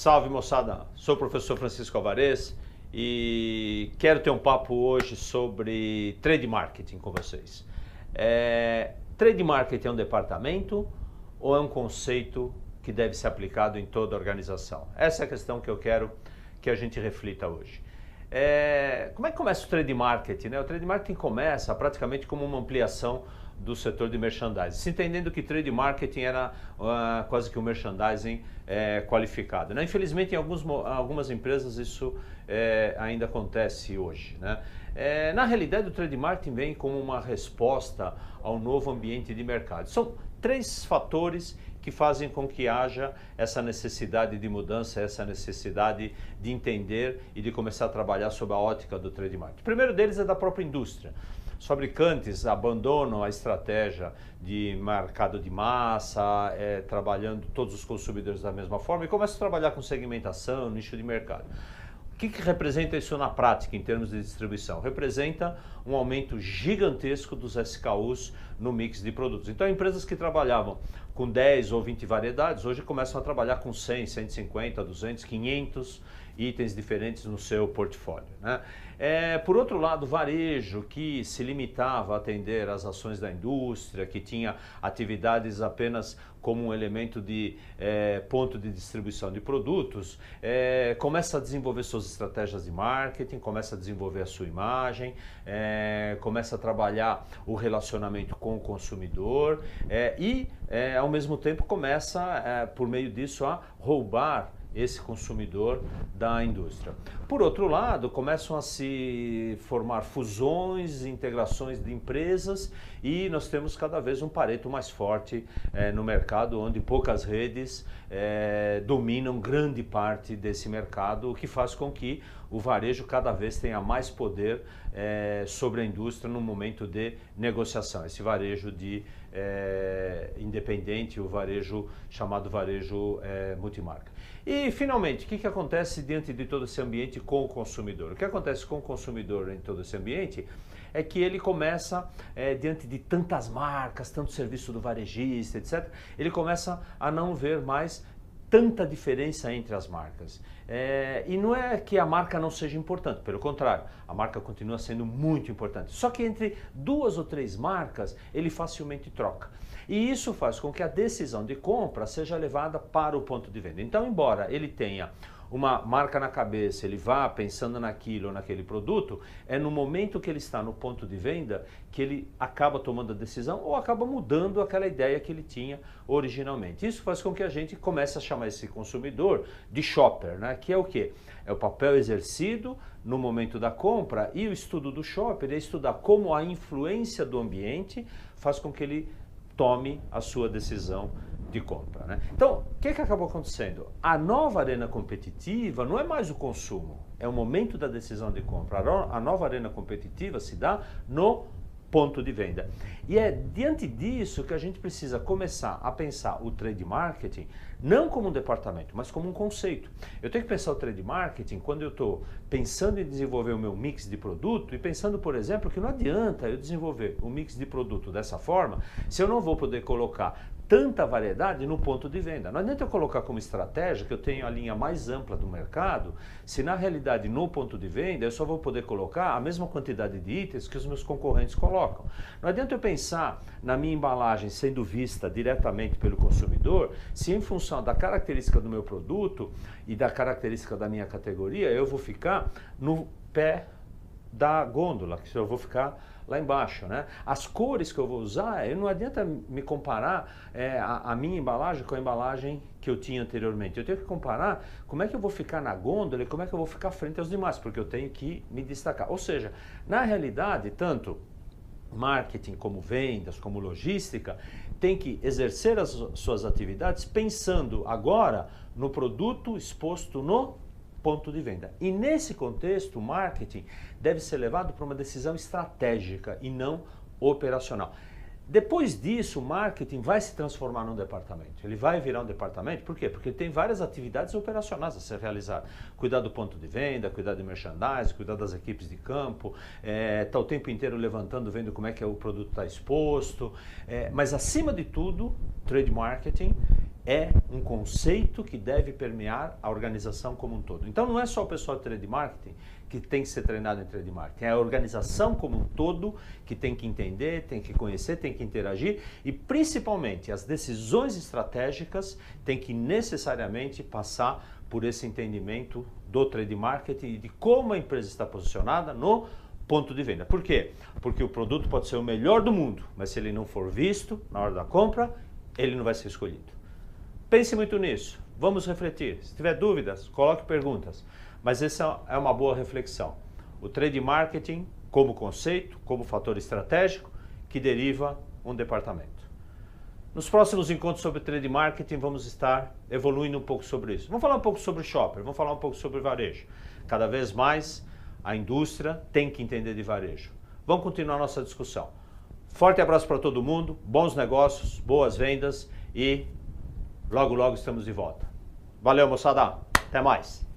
Salve moçada, sou o professor Francisco Alvarez e quero ter um papo hoje sobre trade marketing com vocês. Trade marketing é um departamento ou é um conceito que deve ser aplicado em toda a organização? Essa é a questão que eu quero que a gente reflita hoje. Como é que começa o trade marketing, né? O trade marketing começa praticamente como uma ampliação do setor de merchandising, se entendendo que trade marketing era quase que um merchandising qualificado, né? Infelizmente em algumas empresas isso ainda acontece hoje, né? Na realidade o trade marketing vem como uma resposta ao novo ambiente de mercado. São três fatores que fazem com que haja essa necessidade de mudança, essa necessidade de entender e de começar a trabalhar sob a ótica do trade marketing. O primeiro deles é da própria indústria. Os fabricantes abandonam a estratégia de mercado de massa, trabalhando todos os consumidores da mesma forma e começam a trabalhar com segmentação, nicho de mercado. O que representa isso na prática em termos de distribuição? Representa um aumento gigantesco dos SKUs no mix de produtos. Então, empresas que trabalhavam com 10 ou 20 variedades, hoje começam a trabalhar com 100, 150, 200, 500 itens diferentes no seu portfólio, né? Por outro lado, o varejo, que se limitava a atender às ações da indústria, que tinha atividades apenas como um elemento de ponto de distribuição de produtos, começa a desenvolver suas estratégias de marketing, começa a desenvolver a sua imagem, começa a trabalhar o relacionamento com o consumidor e, ao mesmo tempo, começa, por meio disso, a roubar esse consumidor da indústria. Por outro lado, começam a se formar fusões, integrações de empresas e nós temos cada vez um Pareto mais forte no mercado, onde poucas redes dominam grande parte desse mercado, o que faz com que o varejo cada vez tenha mais poder sobre a indústria no momento de negociação. Esse varejo de independente, o varejo chamado varejo multimarca. E, finalmente, o que acontece diante de todo esse ambiente com o consumidor? O que acontece com o consumidor em todo esse ambiente é que ele começa, diante de tantas marcas, tanto serviço do varejista, etc., ele começa a não ver mais tanta diferença entre as marcas. E não é que a marca não seja importante, pelo contrário, a marca continua sendo muito importante. Só que entre duas ou três marcas, ele facilmente troca. E isso faz com que a decisão de compra seja levada para o ponto de venda. Então, embora ele tenha uma marca na cabeça, ele vá pensando naquilo ou naquele produto, é no momento que ele está no ponto de venda que ele acaba tomando a decisão ou acaba mudando aquela ideia que ele tinha originalmente. Isso faz com que a gente comece a chamar esse consumidor de shopper, né? Que é o quê? É o papel exercido no momento da compra, e o estudo do shopper é estudar como a influência do ambiente faz com que ele tome a sua decisão de compra, né? Então, o que acabou acontecendo? A nova arena competitiva não é mais o consumo, é o momento da decisão de compra. A nova arena competitiva se dá no ponto de venda. E é diante disso que a gente precisa começar a pensar o trade marketing não como um departamento, mas como um conceito. Eu tenho que pensar o trade marketing quando eu estou pensando em desenvolver o meu mix de produto e pensando, por exemplo, que não adianta eu desenvolver um mix de produto dessa forma se eu não vou poder colocar tanta variedade no ponto de venda. Não adianta eu colocar como estratégia que eu tenho a linha mais ampla do mercado, se na realidade no ponto de venda eu só vou poder colocar a mesma quantidade de itens que os meus concorrentes colocam. Não adianta eu pensar na minha embalagem sendo vista diretamente pelo consumidor, se em função da característica do meu produto e da característica da minha categoria, eu vou ficar no pé da gôndola, que eu vou ficar lá embaixo, né? As cores que eu vou usar, não adianta me comparar a minha embalagem com a embalagem que eu tinha anteriormente. Eu tenho que comparar como é que eu vou ficar na gôndola e como é que eu vou ficar frente aos demais, porque eu tenho que me destacar. Ou seja, na realidade, tanto marketing como vendas, como logística, tem que exercer as suas atividades pensando agora no produto exposto no ponto de venda. E nesse contexto, o marketing deve ser levado para uma decisão estratégica e não operacional. Depois disso, o marketing vai se transformar num departamento. Ele vai virar um departamento, por quê? Porque tem várias atividades operacionais a ser realizadas. Cuidar do ponto de venda, cuidar de merchandising, cuidar das equipes de campo, tá o tempo inteiro levantando, vendo como é que o produto está exposto. Mas acima de tudo, trade marketing é um conceito que deve permear a organização como um todo. Então não é só o pessoal de trade marketing que tem que ser treinado em trade marketing, é a organização como um todo que tem que entender, tem que conhecer, tem que interagir e principalmente as decisões estratégicas têm que necessariamente passar por esse entendimento do trade marketing e de como a empresa está posicionada no ponto de venda. Por quê? Porque o produto pode ser o melhor do mundo, mas se ele não for visto na hora da compra, ele não vai ser escolhido. Pense muito nisso, vamos refletir. Se tiver dúvidas, coloque perguntas. Mas essa é uma boa reflexão. O trade marketing como conceito, como fator estratégico, que deriva um departamento. Nos próximos encontros sobre trade marketing vamos estar evoluindo um pouco sobre isso. Vamos falar um pouco sobre shopper, vamos falar um pouco sobre varejo. Cada vez mais a indústria tem que entender de varejo. Vamos continuar nossa discussão. Forte abraço para todo mundo, bons negócios, boas vendas e logo, logo estamos de volta. Valeu, moçada. Até mais.